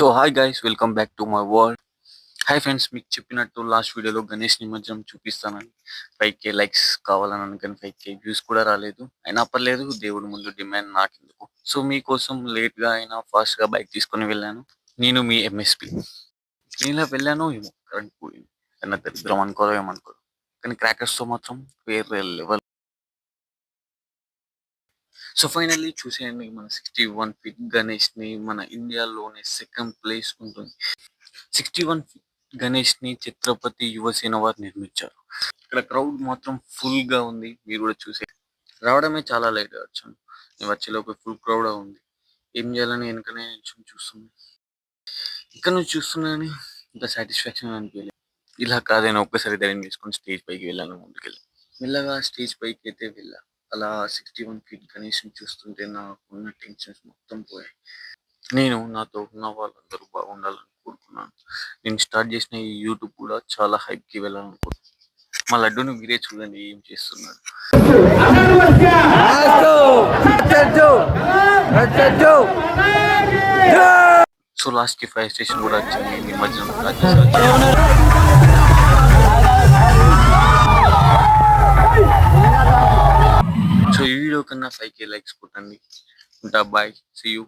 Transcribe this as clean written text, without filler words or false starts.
So hi guys, welcome back to my world. Hi friends, మీకు చెప్పినట్టు last వీడియోలో గణేష్ నిమజ్జనం చూపిస్తానని 5K లైక్స్ కావాలని అనుకుని 5K వ్యూస్ కూడా రాలేదు. అయినా పర్లేదు, దేవుడి ముందు డిమాండ్ నాకెందుకు. సో మీకోసం లేట్గా అయినా ఫాస్ట్గా బైక్ తీసుకొని వెళ్ళాను. నేను మీ ఎంఎస్పి. నేను ఇలా వెళ్ళాను, ఏమో కరెంట్ పోయింది. అన్న దరిద్రం అనుకోవడం ఏమనుకోరు, కానీ క్రాకర్స్తో మాత్రం వేరే లెవెల్. సో ఫైనల్లీ చూసేయండి, మన 61 ఫీట్ గణేష్ని మన ఇండియాలోనే సెకండ్ ప్లేస్ ఉంటుంది. 61 ఫీట్ గణేష్ ని ఛత్రపతి యువసేన వారు నిర్మించారు. ఇక్కడ క్రౌడ్ మాత్రం ఫుల్ గా ఉంది. మీరు కూడా చూసే రావడమే చాలా లేట్ గా వచ్చాను. నేను వచ్చేలోపు ఫుల్ క్రౌడ్ ఉంది. ఏం చేయాలని వెనకనే నిల్చొని చూస్తున్నాను. ఇక్కడ నుంచి చూస్తున్నాను, ఇంత సాటిస్ఫాక్షన్ అనిపించలేదు. ఇలా కాదని ఒక్కసారి ధైర్యం చేసుకొని స్టేజ్ పైకి వెళ్ళాను. ముందుకెళ్ళి మెల్లగా స్టేజ్ పైకి అయితే వెళ్ళా. అలా 61 ఫీట్ గణేష్ ని చూస్తుంటే నాకున్న టెన్షన్స్ మొత్తం పోయాయి. నేను నాతో ఉన్న వాళ్ళందరూ బాగుండాలని కోరుకున్నాను. నేను స్టార్ట్ చేసిన ఈ యూట్యూబ్ కూడా చాలా హైప్కి వెళ్ళాలనుకుంటున్నాను. మా లడ్డూని మీరే చూడండి ఏం చేస్తున్నాడు. సో లాస్ట్ కి ఫైర్ స్టేషన్ కూడా వచ్చింది. నిమజ్జనం కూడా చేశారు. సో ఈ వీడియో కన్నా 5K లైక్స్ కొట్టండి. ఉంటా, బాయ్, సీ యూ.